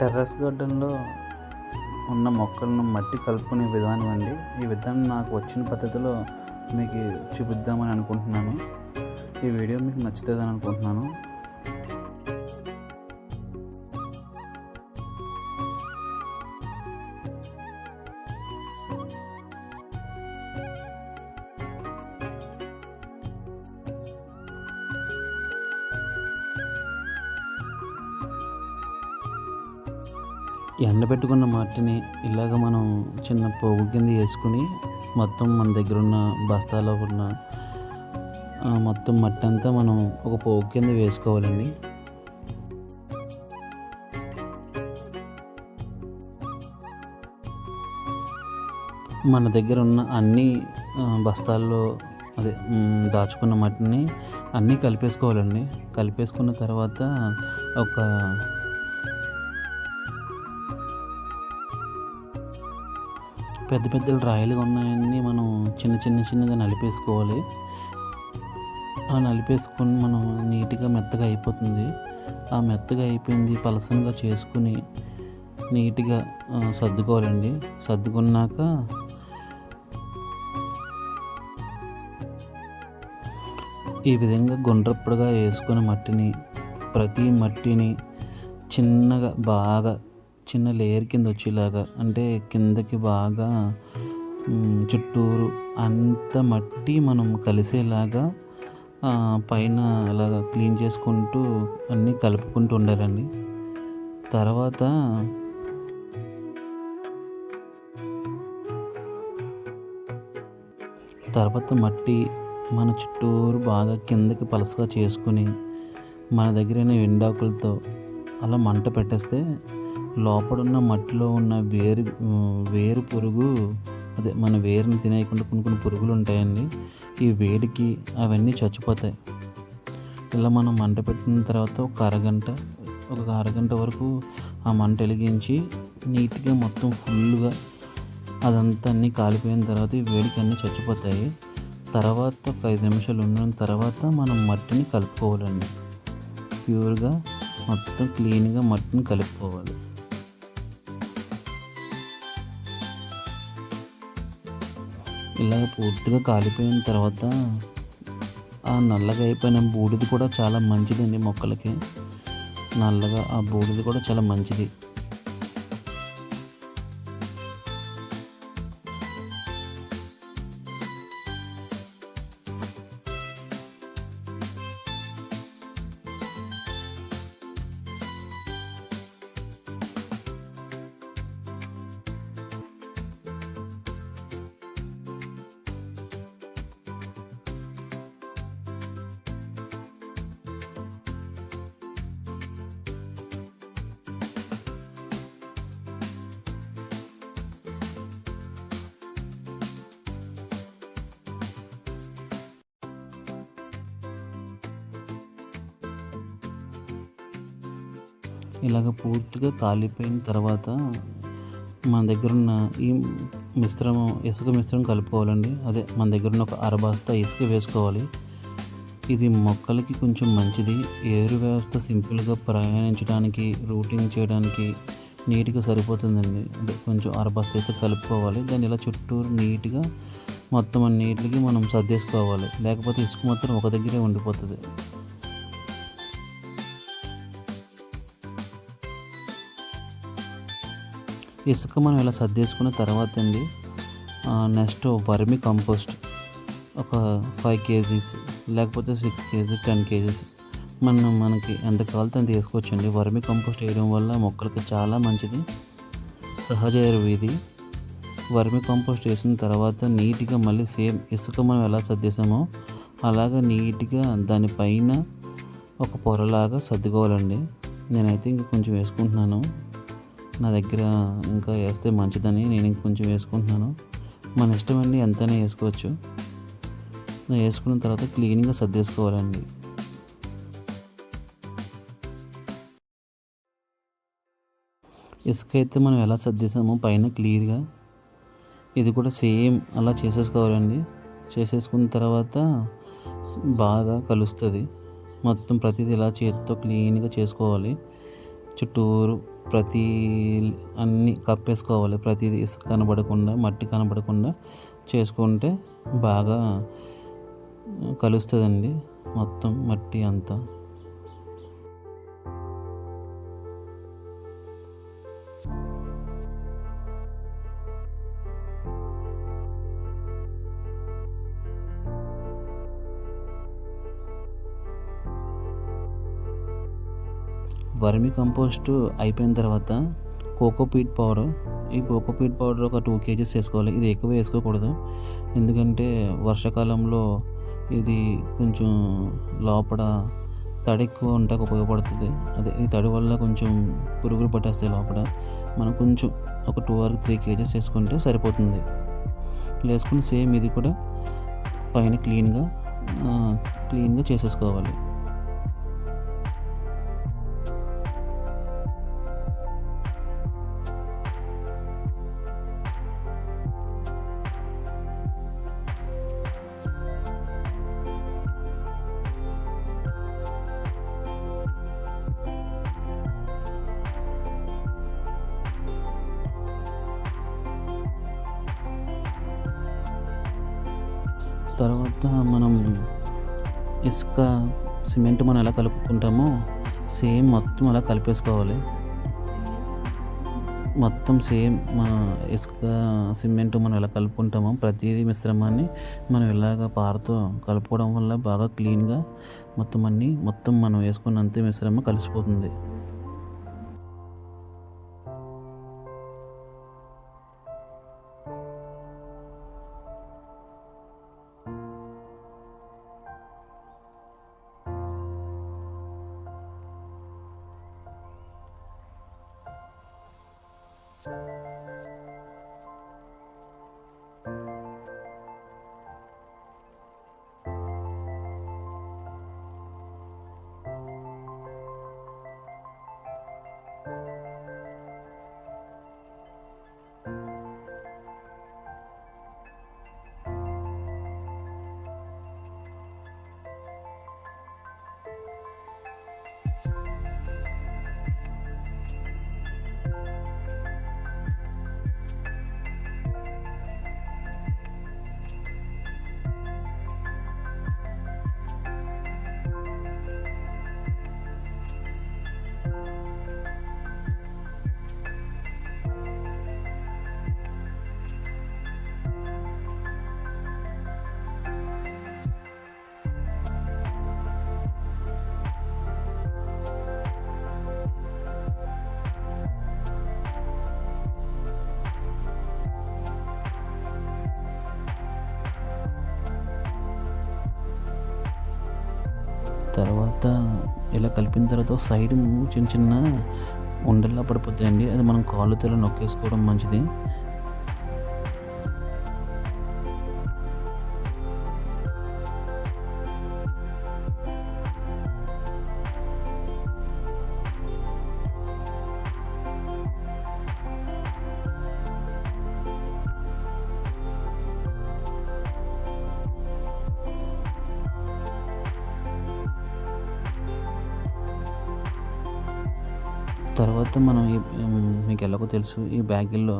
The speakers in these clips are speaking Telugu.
టెర్రస్ గార్డెన్లో ఉన్న మొక్కలను మట్టి కలుపుకునే విధానం అండి. ఈ విధానం నాకు వచ్చిన పద్ధతిలో మీకు చూపిద్దామని అనుకుంటున్నాను. ఈ వీడియో మీకు నచ్చుతుందని అనుకుంటున్నాను. ఎండబెట్టుకున్న మట్టిని ఇలాగ మనం చిన్న పోగు కింద వేసుకుని మొత్తం మన దగ్గర ఉన్న బస్తాలో ఉన్న మొత్తం మట్టి అంతా మనం ఒక పోగు కింద వేసుకోవాలండి. మన దగ్గర ఉన్న అన్ని బస్తాల్లో దాచుకున్న మట్టిని అన్నీ కలిపేసుకోవాలండి. కలిపేసుకున్న తర్వాత ఒక పెద్ద పెద్ద రాయిలుగా ఉన్నాయన్నీ మనం చిన్నగా నలిపేసుకోవాలి. ఆ నలిపేసుకొని మనం నీట్గా మెత్తగా అయిపోతుంది. ఆ మెత్తగా అయిపోయింది పలసంగా చేసుకుని నీట్గా సర్దుకోవాలండి. సర్దుకున్నాక ఈ విధంగా గుండ్రప్పుడుగా వేసుకున్న ప్రతి మట్టిని చిన్నగా బాగా చిన్న లేయర్ కింద వచ్చేలాగా, అంటే కిందకి బాగా చుట్టూరు అంత మట్టి మనం కలిసేలాగా పైన అలాగా క్లీన్ చేసుకుంటూ అన్నీ కలుపుకుంటూ ఉండాలండి. తర్వాత మట్టి మన చుట్టూరు బాగా కిందకి పలసగా చేసుకుని మన దగ్గర ఎండాకులతో అలా మంట పెట్టేస్తే లోపడున్న మట్టిలో ఉన్న వేరు పురుగు, మన వేరుని తినేయకుండా కొన్ని పురుగులు ఉంటాయండి. ఈ వేడికి అవన్నీ చచ్చిపోతాయి. ఇలా మనం మంట పెట్టిన తర్వాత ఒక అరగంట వరకు ఆ మంట వెలిగించి నీట్గా మొత్తం ఫుల్గా అదంతా అన్నీ కాలిపోయిన తర్వాత ఈ వేడికి అన్నీ చచ్చిపోతాయి. తర్వాత ఒక 5 నిమిషాలు ఉన్న తర్వాత మనం మట్టిని కలుపుకోవాలండి. ప్యూర్గా మొత్తం క్లీన్గా మట్టిని కలుపుకోవాలి. ఇలాగ పూర్తిగా కాలిపోయిన తర్వాత ఆ నల్లగా అయిపోయిన బూడిది కూడా చాలా మంచిదండి మొక్కలకి. నల్లగా ఆ బూడిది కూడా చాలా మంచిది. ఇలాగ పూర్తిగా కాలిపోయిన తర్వాత మన దగ్గర ఉన్న ఈ ఇసుక మిశ్రమం కలుపుకోవాలండి. మన దగ్గర ఉన్న ఒక అరబస్తా ఇసుక వేసుకోవాలి. ఇది మొక్కలకి కొంచెం మంచిది. ఏరు వ్యవస్థ సింపుల్గా ప్రయాణించడానికి, రూటింగ్ చేయడానికి నీట్గా సరిపోతుందండి. కొంచెం అరబస్తా ఇసుక కలుపుకోవాలి. దాన్ని ఇలా చుట్టూరు నీట్గా మొత్తం అన్నిటికి మనం సర్దేసుకోవాలి. లేకపోతే ఇసుక మొత్తం ఒక దగ్గరే ఉండిపోతుంది. ఇసుక మనం ఇలా సర్దేసుకున్న తర్వాత అండి నెక్స్ట్ వర్మి కంపోస్ట్ ఒక 5 kgs లేకపోతే 6 kgs 10 kgs మనకి ఎంత కావాలో అంత వేసుకోవచ్చండి. వర్మి కంపోస్ట్ వేయడం వల్ల మొక్కలకి చాలా మంచిది. సహజ ఎరువు ఇది. వర్మి కంపోస్ట్ వేసిన తర్వాత నీట్గా మళ్ళీ సేమ్ ఇసుక మనం ఎలా సర్దేసామో అలాగా నీట్గా దానిపైన ఒక పొరలాగా సర్దుకోవాలండి. నేనైతే ఇంకా కొంచెం వేసుకుంటున్నాను. నా దగ్గర ఇంకా వేస్తే మంచిదని నేను ఇంకొంచెం వేసుకుంటున్నాను. మన ఇష్టమండి, ఎంతైనా వేసుకోవచ్చు. వేసుకున్న తర్వాత క్లీన్గా సర్దేసుకోవాలండి. ఇసుక అయితే మనం ఎలా సర్దేసామో పైన క్లియర్గా ఇది కూడా సేమ్ అలా చేసేసుకోవాలండి. చేసేసుకున్న తర్వాత బాగా కలుస్తుంది. మొత్తం ప్రతిదీ ఇలా చేతితో క్లీన్గా చేసుకోవాలి. చుట్టూరు ప్రతి అన్నీ కప్పేసుకోవాలి. ప్రతిదీ ఇసుక కనబడకుండా, మట్టి కనబడకుండా చేసుకుంటే బాగా కలుస్తుందండి మొత్తం మట్టి అంతా. వర్మి కంపోస్టు అయిపోయిన తర్వాత కోకోపీట్ పౌడర్, ఈ కోకోపీట్ పౌడర్ ఒక 2 కేజీస్ వేసుకోవాలి. ఇది ఎక్కువ వేసుకోకూడదు. ఎందుకంటే వర్షాకాలంలో ఇది కొంచెం లోపల తడి ఎక్కువ ఉంటాక ఉపయోగపడుతుంది. అదే ఈ తడి వల్ల కొంచెం పురుగులు పట్టేస్తాయి లోపల. మనం కొంచెం ఒక 2 ఆర్ 3 కేజీస్ వేసుకుంటే సరిపోతుంది. వేసుకుని సేమ్ ఇది కూడా పైన క్లీన్గా చేసేసుకోవాలి. తర్వాత మనం ఇసుక, సిమెంట్ మనం ఎలా కలుపుకుంటామో సేమ్ మొత్తం అలా కలిపేసుకోవాలి. మొత్తం సేమ్ మన ఇసుక, సిమెంట్ మనం ఎలా కలుపుకుంటామో ప్రతీదీ మిశ్రమాన్ని మనం ఇలాగ పారతో కలుపుకోవడం వల్ల బాగా క్లీన్‌గా మొత్తం మనం వేసుకున్నంత మిశ్రమం కలిసిపోతుంది. తర్వాత ఇలా కలిపిన తర్వాత సైడ్ చిన్న చిన్న ఉండల్లా పడిపోతాయండి. అది మనం కాళ్ళతో ఇలా నొక్కేసుకోవడం మంచిది. తర్వాత మనం మీకు ఎలాగో తెలుసు, ఈ బ్యాగుల్లో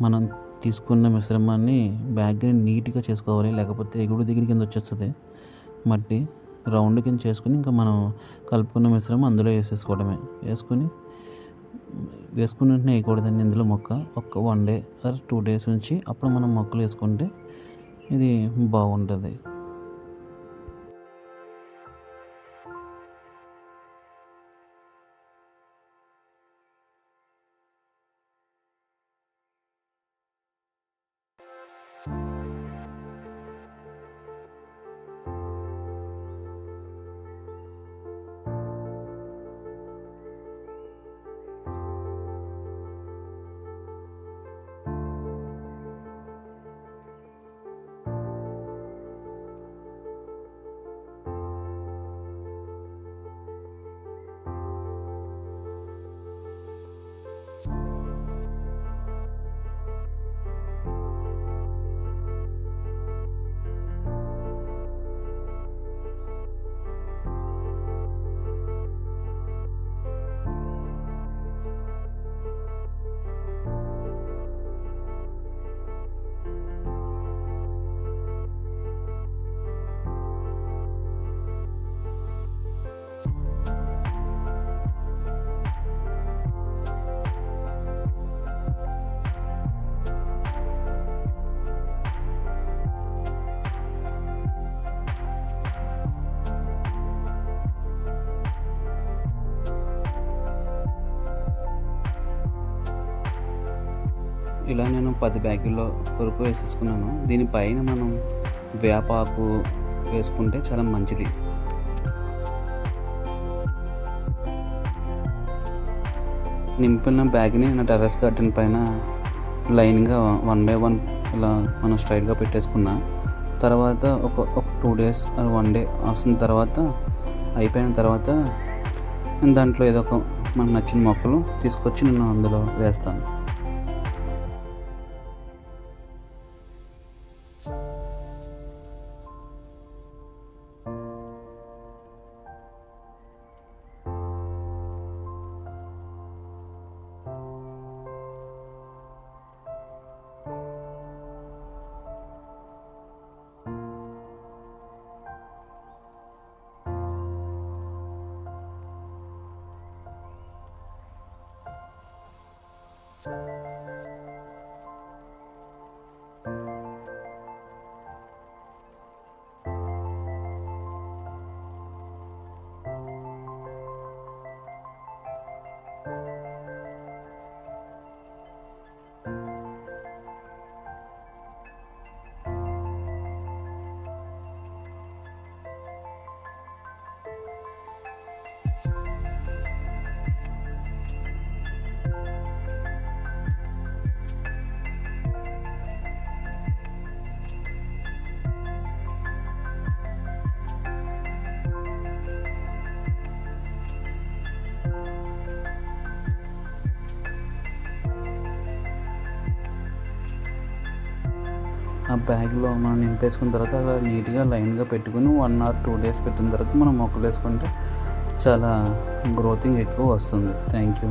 మనం తీసుకున్న మిశ్రమాన్ని బ్యాగ్‌ని నీట్‌గా చేసుకోవాలి. లేకపోతే ఎగుడు దిగుడు కింద వచ్చేస్తది మట్టి. రౌండ్ కింద చేసుకొని ఇంకా మనం కలుపుకున్న మిశ్రమం అందులో వేసేసుకోవడమే. వేసుకున్న వెంటనే వేయకూడదండి ఇందులో మొక్క. ఒక 1 డే ఆర్ 2 డేస్ ఉంచి అప్పుడు మనం మొక్కలు వేసుకుంటే ఇది బాగుంటది. ఇలా నేను 10 బ్యాగుల్లో వరకు వేసేసుకున్నాను. దీనిపైన మనం వేపాకు వేసుకుంటే చాలా మంచిది. నింపిన బ్యాగ్ని నా టెర్రస్ గార్డెన్ పైన లైన్గా 1 బై 1 ఇలా మనం స్ట్రైట్గా పెట్టేసుకున్నా తర్వాత ఒక 2 డేస్ 1 డే వస్తున్న తర్వాత అయిపోయిన తర్వాత నేను దాంట్లో ఏదో ఒక మనకు నచ్చిన మొక్కలు తీసుకొచ్చి నేను అందులో వేస్తాను. ఆ బ్యాగ్లో మనం నింపేసుకున్న తర్వాత అలా నీట్గా లైన్గా పెట్టుకుని 1 or 2 డేస్ పెట్టిన తర్వాత మనం మొక్కలు వేసుకుంటే చాలా గ్రోతింగ్ ఎక్కువ వస్తుంది. Thank you.